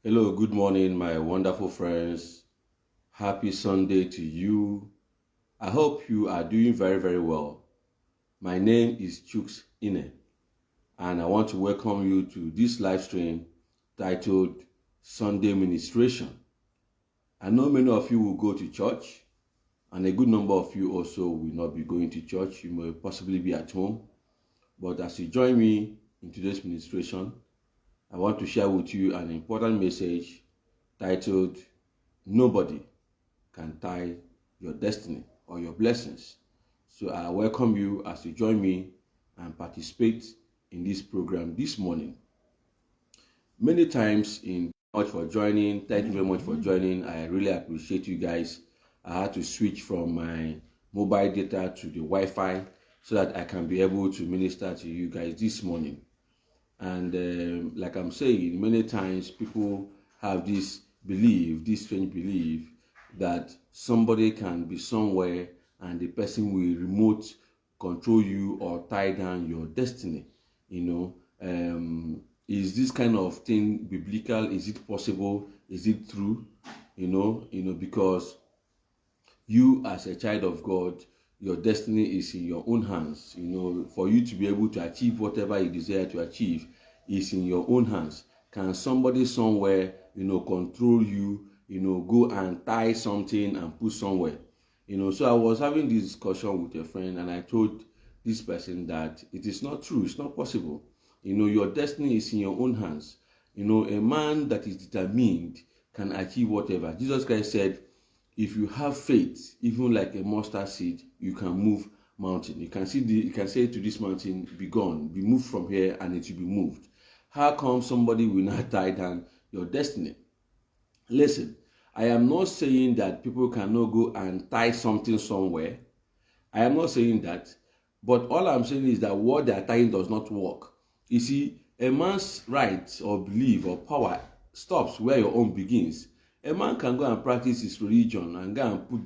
Hello, good morning, my wonderful friends. Happy Sunday to you. I hope you are doing very, very well. My name is Chuks Ineh, and I want to welcome you to this live stream titled Sunday Ministration. I know many of you will go to church, and a good number of you also will not be going to church. You may possibly be at home. But as you join me in today's ministration, I want to share with you an important message titled Nobody can tie your destiny or your blessings. So I welcome you as you join me and participate in this program this morning. Many times in much for joining. Thank you very much for joining. I really appreciate you guys. I had to switch from my mobile data to the Wi-Fi so that I can be able to minister to you guys this morning. And like I'm saying, many times people have this belief, this strange belief, that somebody can be somewhere and the person will remote control you or tie down your destiny. Is this kind of thing biblical? Is it possible? Is it true? Because you as a child of God, your destiny is in your own hands. For you to be able to achieve whatever you desire to achieve is in your own hands. Can somebody somewhere, control you, go and tie something and put somewhere? So I was having this discussion with a friend and I told this person that it is not true. It's not possible. Your destiny is in your own hands. A man that is determined can achieve whatever. Jesus Christ said, if you have faith, even like a mustard seed, you can move mountain. You can say to this mountain, be gone, be moved from here, and it will be moved. How come somebody will not tie down your destiny? Listen, I am not saying that people cannot go and tie something somewhere. I am not saying that. But all I'm saying is that what they are tying does not work. You see, a man's right or belief or power stops where your own begins. A man can go and practice his religion and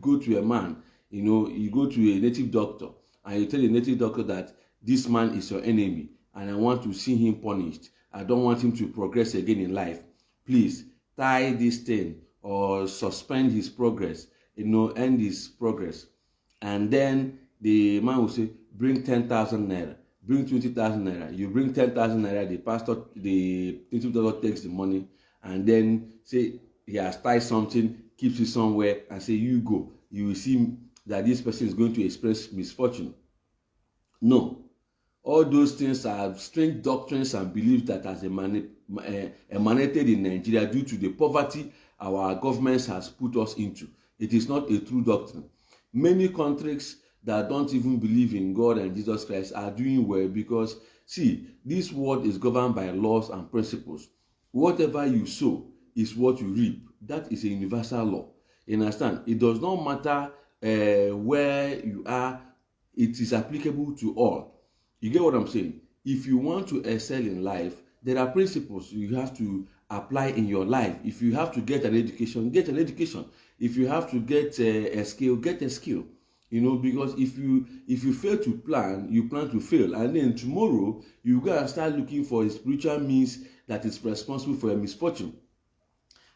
go to a man, you go to a native doctor and you tell the native doctor that this man is your enemy and I want to see him punished. I don't want him to progress again in life. Please tie this thing or suspend his progress, end his progress. And then the man will say, bring 10,000 naira, bring 20,000 naira. You bring 10,000 naira, the native doctor takes the money and then say, he has tied something, keeps it somewhere, and say, you go. You will see that this person is going to experience misfortune. No. All those things are strange doctrines and beliefs that has emanated in Nigeria due to the poverty our government has put us into. It is not a true doctrine. Many countries that don't even believe in God and Jesus Christ are doing well because, see, this world is governed by laws and principles. Whatever you sow is what you reap. That is a universal law. You understand? It does not matter where you are. It is applicable to all. You get what I'm saying? If you want to excel in life, there are principles you have to apply in your life. If you have to get an education, get an education. If you have to get a skill, get a skill. Because if you fail to plan, you plan to fail, and then tomorrow you go and start looking for a spiritual means that is responsible for your misfortune.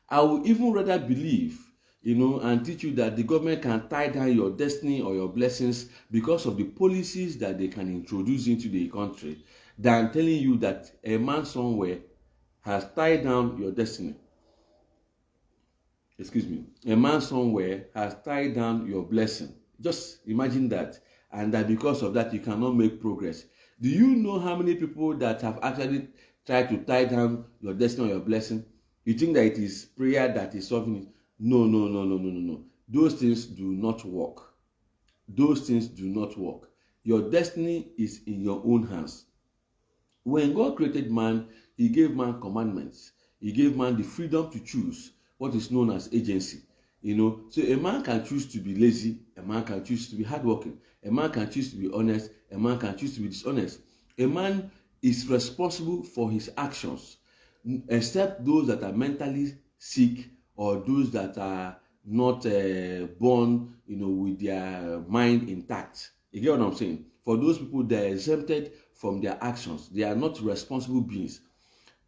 I would even rather believe, and teach you that the government can tie down your destiny or your blessings because of the policies that they can introduce into the country than telling you that a man somewhere has tied down your destiny. A man somewhere has tied down your blessing. Just imagine that. And that because of that, you cannot make progress. Do you know how many people that have actually tried to tie down your destiny or your blessing? You think that it is prayer that is solving it? No. Those things do not work. Those things do not work. Your destiny is in your own hands. When God created man, he gave man commandments. He gave man the freedom to choose what is known as agency. So a man can choose to be lazy, a man can choose to be hardworking, a man can choose to be honest, a man can choose to be dishonest. A man is responsible for his actions, except those that are mentally sick or those that are not born, with their mind intact. You get what I'm saying? For those people, they are exempted from their actions. They are not responsible beings.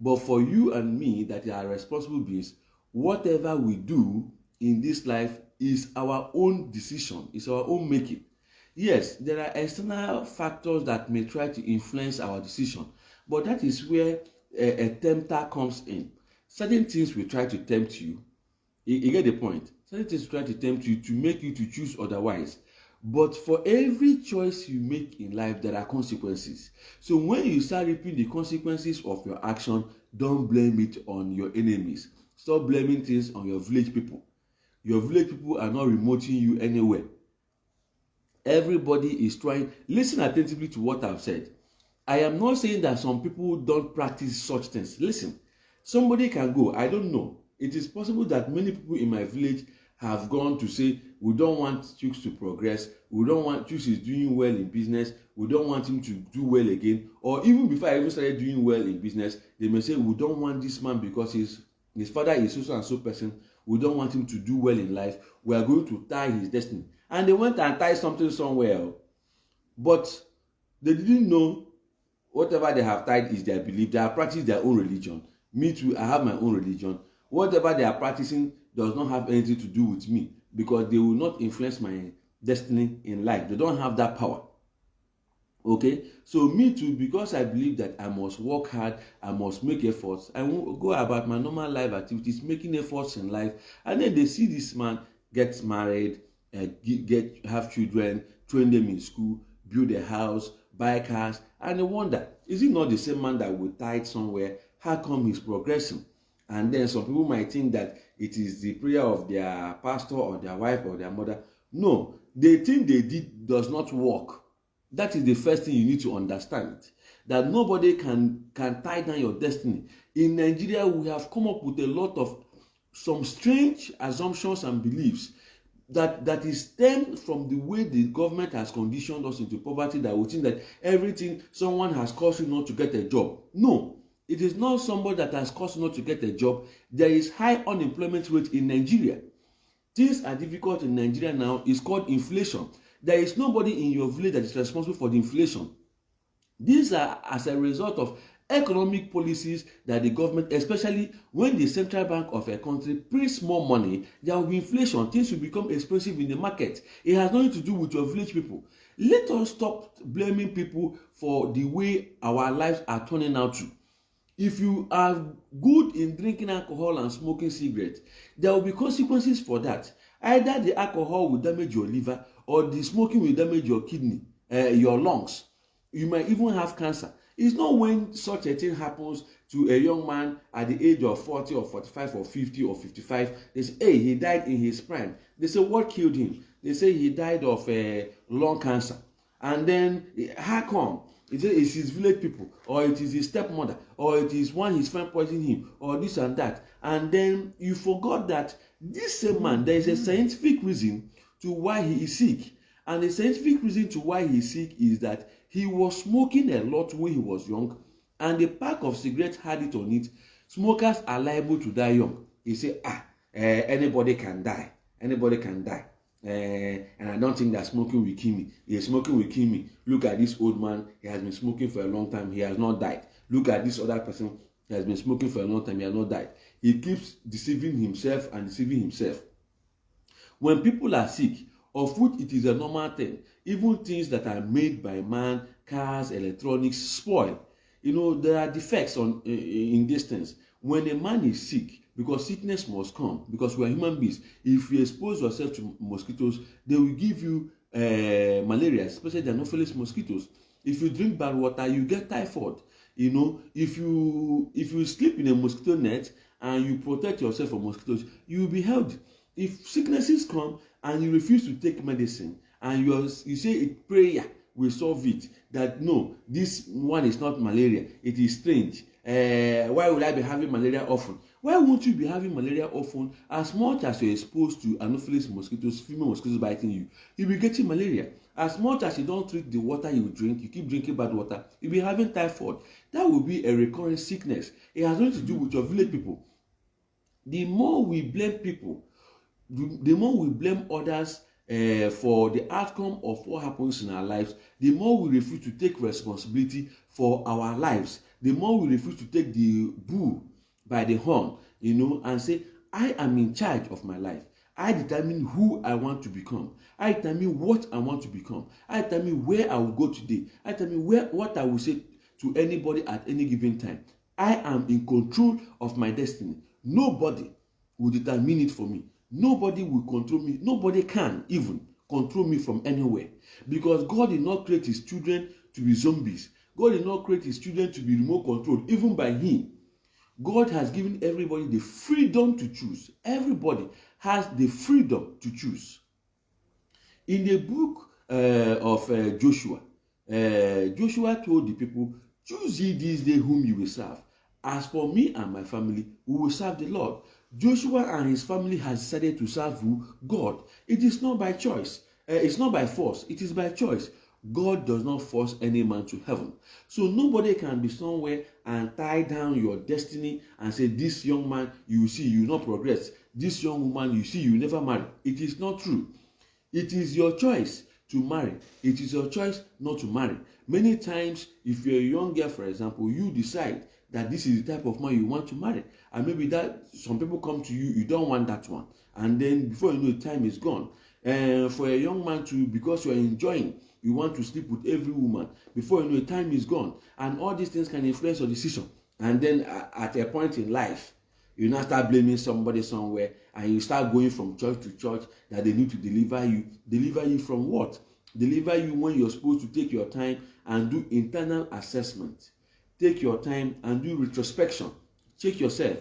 But for you and me that are responsible beings, whatever we do in this life is our own decision, is our own making. Yes, there are external factors that may try to influence our decision, but that is where a tempter comes in. Certain things will try to tempt you. You get the point? Certain things will try to tempt you to make you to choose otherwise. But for every choice you make in life, there are consequences. So when you start reaping the consequences of your action, don't blame it on your enemies. Stop blaming things on your village people. Your village people are not remoting you anywhere. Everybody is trying. Listen attentively to what I've said. I am not saying that some people don't practice such things. Listen, somebody can go, I don't know. It is possible that many people in my village have gone to say, we don't want Chuks to progress, we don't want Chuks is doing well in business, we don't want him to do well again. Or even before I even started doing well in business, they may say, we don't want this man because his father is so and so person, we don't want him to do well in life, we are going to tie his destiny. And they went and tied something somewhere. But they didn't know whatever they have tied is their belief. They have practiced their own religion. Me too, I have my own religion. Whatever they are practicing does not have anything to do with me, because they will not influence my destiny in life. They don't have that power. Okay, so me too, because I believe that I must work hard, I must make efforts, I won't go about my normal life activities, making efforts in life, and then they see this man get married, have children, train them in school, build a house, buy cars, and they wonder, is it not the same man that we tied somewhere? How come he's progressing? And then some people might think that it is the prayer of their pastor or their wife or their mother. No, the thing they did does not work. That is the first thing you need to understand. That nobody can tie down your destiny. In Nigeria, we have come up with a lot of some strange assumptions and beliefs that is stemmed from the way the government has conditioned us into poverty, that we think that everything someone has caused you not to get a job. No. It is not somebody that has caused you not to get a job. There is high unemployment rate in Nigeria. Things are difficult in Nigeria now. It's called inflation. There is nobody in your village that is responsible for the inflation. These are as a result of economic policies that the government, especially when the central bank of a country prints more money, there will be inflation. Things will become expensive in the market. It has nothing to do with your village people. Let us stop blaming people for the way our lives are turning out to. If you are good in drinking alcohol and smoking cigarettes, there will be consequences for that. Either the alcohol will damage your liver, or the smoking will damage your kidney, your lungs. You might even have cancer. It's not when such a thing happens to a young man at the age of 40 or 45 or 50 or 55. They say, hey, he died in his prime. They say, what killed him? They say he died of lung cancer. And then, how come? It's his village people, or it is his stepmother, or it is one his friend poisoned him, or this and that. And then you forgot that this same man, there is a scientific reason to why he is sick. And the scientific reason to why he is sick is that he was smoking a lot when he was young, and the pack of cigarettes had it on it. Smokers are liable to die young. He said, anybody can die. Anybody can die. And I don't think that smoking will kill me. Yes, smoking will kill me. Look at this old man. He has been smoking for a long time. He has not died. Look at this other person. He has been smoking for a long time. He has not died. He keeps deceiving himself and deceiving himself. When people are sick, of which it is a normal thing, even things that are made by man, cars, electronics, spoil. You know, there are defects in these things. When a man is sick, because sickness must come, because we are human beings, if you expose yourself to mosquitoes, they will give you malaria, especially the Anopheles mosquitoes. If you drink bad water, you get typhoid. You know, if you sleep in a mosquito net and you protect yourself from mosquitoes, you will be healthy. If sicknesses come and you refuse to take medicine, and you say a prayer will solve it, that no, this one is not malaria, it is strange. Why would I be having malaria often? Why won't you be having malaria often? As much as you're exposed to Anopheles mosquitoes, female mosquitoes biting you, you'll be getting malaria. As much as you don't treat the water you drink, you keep drinking bad water, you'll be having typhoid. That will be a recurrent sickness. It has nothing to do with your village people. The more we blame people, the more we blame others for the outcome of what happens in our lives, the more we refuse to take responsibility for our lives. the more we refuse to take the bull by the horn, and say, I am in charge of my life. I determine who I want to become. I determine what I want to become. I determine where I will go today. I determine what I will say to anybody at any given time. I am in control of my destiny. Nobody will determine it for me. Nobody will control me. Nobody can even control me from anywhere. Because God did not create his children to be zombies. God did not create his children to be remote controlled, even by him. God has given everybody the freedom to choose. Everybody has the freedom to choose. In the book of Joshua, Joshua told the people, choose ye this day whom you will serve. As for me and my family, we will serve the Lord. Joshua and his family has decided to serve who? God. It is not by choice. It's not by force. It is by choice. God does not force any man to heaven. So nobody can be somewhere and tie down your destiny and say, this young man, you see, you will not progress. This young woman, you see, you will never marry. It is not true. It is your choice to marry. It is your choice not to marry. Many times, if you're a young girl, for example, you decide that this is the type of man you want to marry. And maybe that some people come to you, you don't want that one. And then before you know, the time is gone. And for a young man to, because you're enjoying, you want to sleep with every woman. Before you know, the time is gone. And all these things can influence your decision. And then at a point in life, you now start blaming somebody somewhere, and you start going from church to church that they need to deliver you. Deliver you from what? Deliver you when you're supposed to take your time and do internal assessment. Take your time and do retrospection. Check yourself.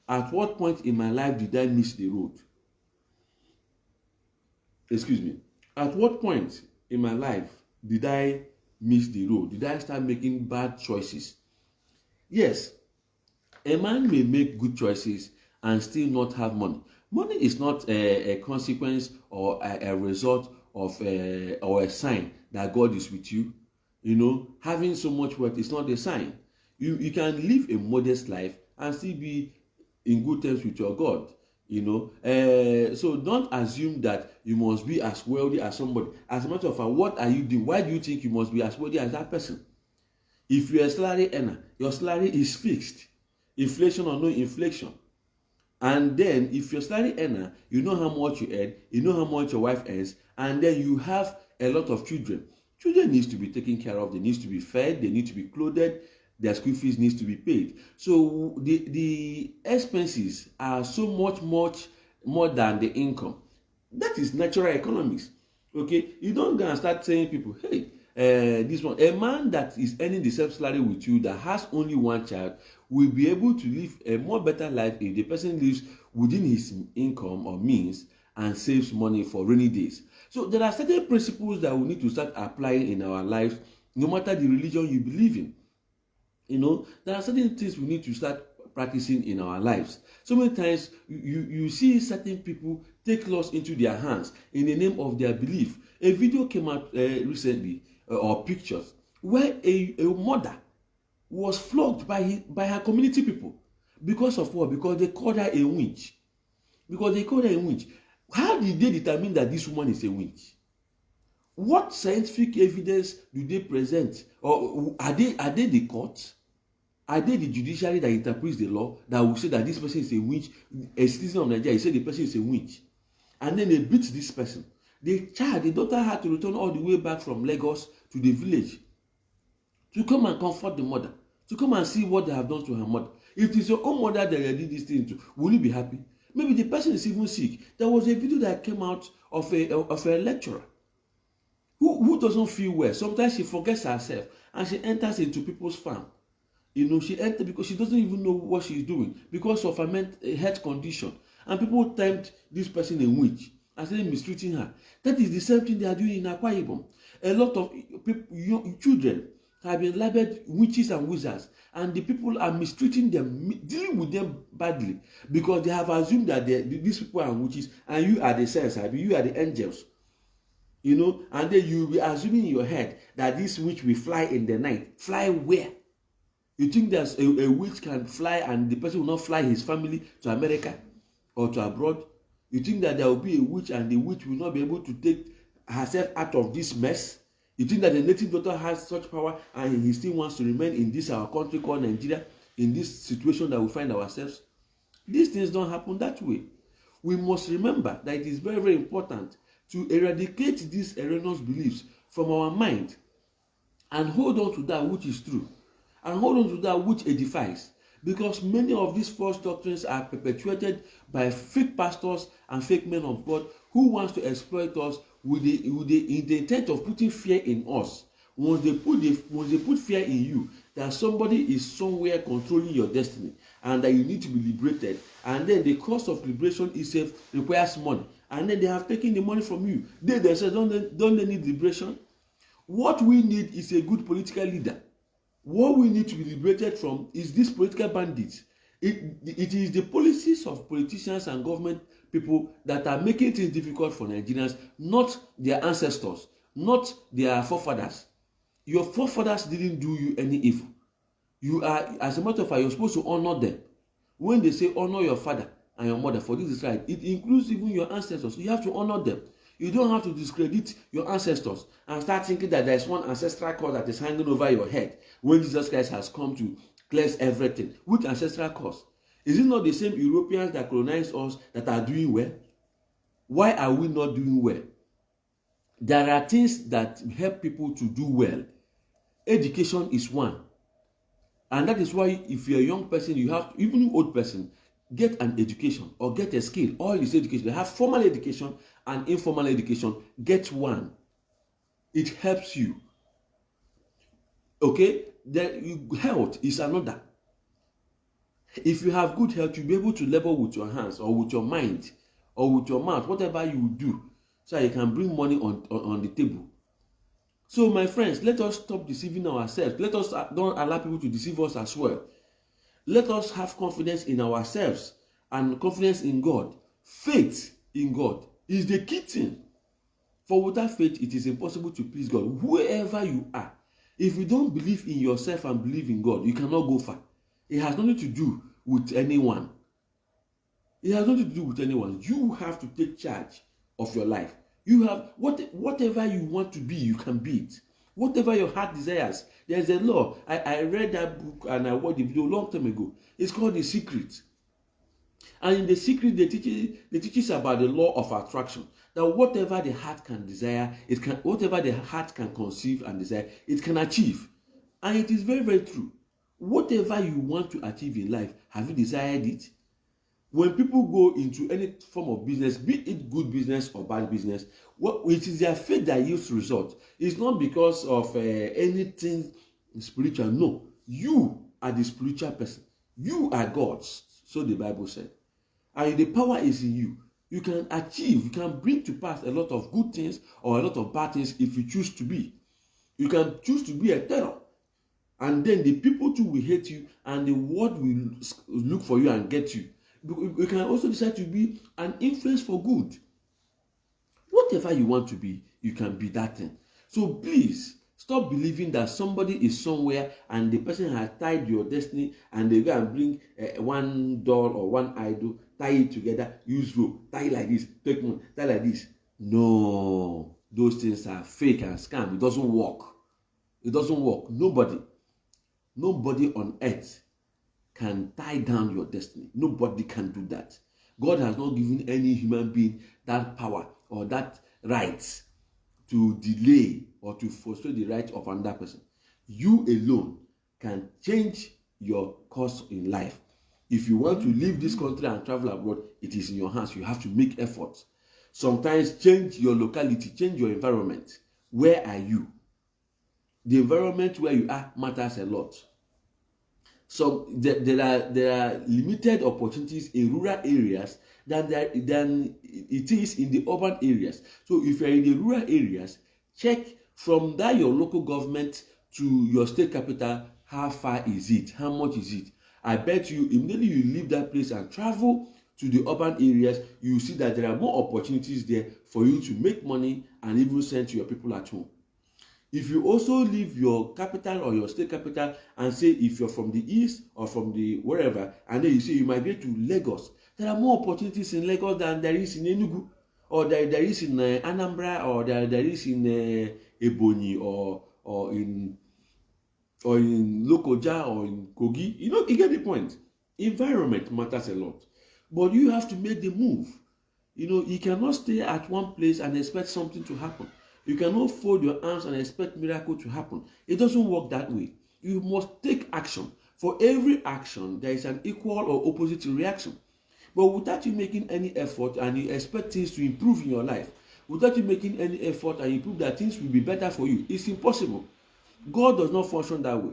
At what point in my life did I miss the road? Excuse me. At what point in my life did I miss the road? Did I start making bad choices? Yes, a man may make good choices and still not have money. Money is not a consequence or a result of or a sign that God is with you. Having so much wealth is not a sign. You can live a modest life and still be in good terms with your God. So don't assume that you must be as wealthy as somebody. As a matter of fact, what are you doing? Why do you think you must be as wealthy as that person? If you're a salary earner, your salary is fixed, inflation or no inflation. And then if you're a salary earner, you know how much you earn, you know how much your wife earns, and then you have a lot of children. Children needs to be taken care of, they need to be fed, they need to be clothed, their school fees needs to be paid. So the expenses are so much more than the income. That is natural economics. Okay, you don't go and start saying people, hey, this one, a man that is earning the same salary with you that has only one child will be able to live a more better life if the person lives within his income or means and saves money for rainy days. So there are certain principles that we need to start applying in our lives, no matter the religion you believe in. There are certain things we need to start practicing in our lives. So many times you see certain people take laws into their hands in the name of their belief. A video came out recently, or pictures, where a mother was flogged by her community people. Because of what? Because they called her a witch. How did they determine that this woman is a witch? What scientific evidence do they present? Or are they the court? Are they the judiciary that interprets the law that will say that this person is a witch? A citizen of Nigeria, he said the person is a witch. And then they beat the person. The daughter had to return all the way back from Lagos to the village to come and comfort the mother, to come and see what they have done to her mother. If it is your own mother that they did this thing to, will you be happy? Maybe the person is even sick. There was a video that came out of a lecturer who doesn't feel well. Sometimes she forgets herself and she enters into people's farm. She enters because she doesn't even know what she's doing because of her health condition. And people tempt this person a witch and say mistreating her. That is the same thing they are doing in Akwa Ibom. A lot of people, children have been labeled witches and wizards, and the people are mistreating them, dealing with them badly because they have assumed that these people are witches and you are the saints, you are the angels. And then you will be assuming in your head that this witch will fly in the night. Fly where? You think that a witch can fly and the person will not fly his family to America or to abroad? You think that there will be a witch and the witch will not be able to take herself out of this mess? You think that the native doctor has such power and he still wants to remain in this our country called Nigeria, in this situation that we find ourselves? These things don't happen that way. We must remember that it is very, very important to eradicate these erroneous beliefs from our mind and hold on to that which is true and hold on to that which edifies, because many of these false doctrines are perpetuated by fake pastors and fake men of God who wants to exploit us with the intent of putting fear in us. Once they put fear in you that somebody is somewhere controlling your destiny and that you need to be liberated, and then the cost of liberation itself requires money, and then they have taken the money from you. They themselves don't they need liberation? What we need is a good political leader. What we need to be liberated from is these political bandits. It is the policies of politicians and government people that are making things difficult for Nigerians, not their ancestors, not their forefathers. Your forefathers didn't do you any evil. You are, as a matter of fact, you're supposed to honor them. When they say honor your father and your mother, for this is right, it includes even your ancestors. You have to honor them. You don't have to discredit your ancestors and start thinking that there is one ancestral curse that is hanging over your head when Jesus Christ has come to cleanse everything. Which ancestral curse? Is it not the same Europeans that colonized us that are doing well? Why are we not doing well? There are things that help people to do well. Education is one. And that is why if you're a young person, you have, even an old person, get an education or get a skill. All is education. They have formal education and informal education. Get one. It helps you. Okay? Health is another. If you have good health, you'll be able to labor with your hands or with your mind or with your mouth, whatever you do, so you can bring money on the table. So my friends, let us stop deceiving ourselves. Let us don't allow people to deceive us as well. Let us have confidence in ourselves and confidence in God. Faith in God is the key thing. For without faith, it is impossible to please God. Wherever you are, if you don't believe in yourself and believe in God, you cannot go far. It has nothing to do with anyone. It has nothing to do with anyone. You have to take charge of your life. You have whatever you want to be, you can be it. Whatever your heart desires. There's a law. I read that book and I watched the video a long time ago. It's called The Secret. And in The Secret, they teach us about the law of attraction. That whatever the heart can desire, whatever the heart can conceive and desire, it can achieve. And it is very, very true. Whatever you want to achieve in life, have you desired it? When people go into any form of business, be it good business or bad business, it is their faith that yields result. It's not because of anything spiritual. No, you are the spiritual person. You are God's, so the Bible said. And the power is in you. You can achieve, you can bring to pass a lot of good things or a lot of bad things if you choose to be. You can choose to be a terror. And then the people too will hate you and the world will look for you and get you. You can also decide to be an influence for good. Whatever you want to be, you can be that thing. So please, stop believing that somebody is somewhere and the person has tied your destiny and they go and bring one doll or one idol, tie it together, use rope, tie like this, take one, tie like this. No, those things are fake and scam. It doesn't work. It doesn't work. Nobody on earth can tie down your destiny. Nobody can do that. God has not given any human being that power or that right to delay or to frustrate the right of another person. You alone can change your course in life. If you want to leave this country and travel abroad, it is in your hands. You have to make efforts. Sometimes change your locality, change your environment. Where are you? The environment where you are matters a lot. So there are limited opportunities in rural areas than it is in the urban areas. So if you're in the rural areas, check from that your local government to your state capital, how far is it? How much is it? I bet you immediately you leave that place and travel to the urban areas, you see that there are more opportunities there for you to make money and even send to your people at home. If you also leave your capital or your state capital and say if you're from the east or from the wherever, and then you say you migrate to Lagos, there are more opportunities in Lagos than there is in Enugu, or there is in Anambra, or there is in Ebonyi or in Lokoja or in Kogi. You know, you get the point. Environment matters a lot. But you have to make the move. You know, you cannot stay at one place and expect something to happen. You cannot fold your arms and expect miracle to happen. It doesn't work that way. You must take action. For every action, there is an equal or opposite reaction. But without you making any effort and you expect things to improve in your life, without you making any effort and you prove that things will be better for you, it's impossible. God does not function that way.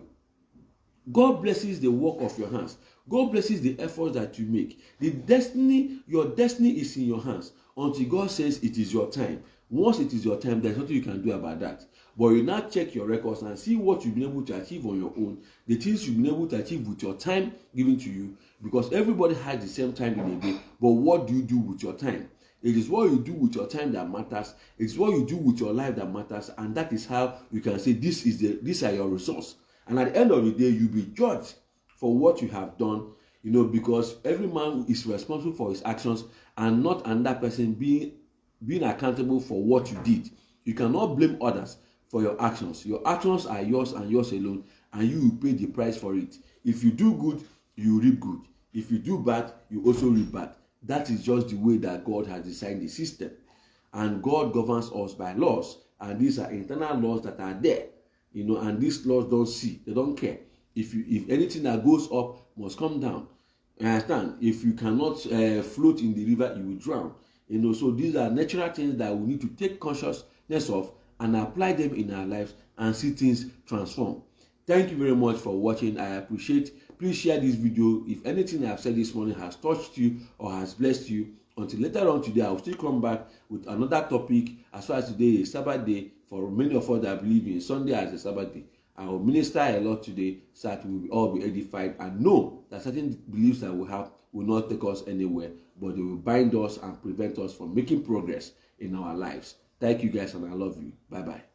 God blesses the work of your hands. God blesses the efforts that you make. Your destiny is in your hands until God says it is your time. Once it is your time, there's nothing you can do about that. But you now check your records and see what you've been able to achieve on your own, the things you've been able to achieve with your time given to you, because everybody has the same time in a day. But what do you do with your time? It is what you do with your time that matters. It's what you do with your life that matters, and that is how you can say these are your results. And at the end of the day, you'll be judged for what you have done, you know, because every man is responsible for his actions and not another person being accountable for what you did. You cannot blame others for your actions. Your actions are yours and yours alone, and you will pay the price for it. If you do good, you reap good. If you do bad, you also reap bad. That is just the way that God has designed the system. And God governs us by laws, and these are internal laws that are there. You know, and these laws don't see, they don't care. If anything that goes up must come down. You understand? If you cannot float in the river, you will drown. You know, so these are natural things that we need to take consciousness of and apply them in our lives and see things transform. Thank you very much for watching. I appreciate. Please share this video. If anything I've said this morning has touched you or has blessed you, until later on today, I will still come back with another topic. As far as today is Sabbath day, for many of us that believe in Sunday as a Sabbath day, I will minister a lot today so that we will all be edified and know that certain beliefs that we have will not take us anywhere, but they will bind us and prevent us from making progress in our lives. Thank you guys, and I love you. Bye-bye.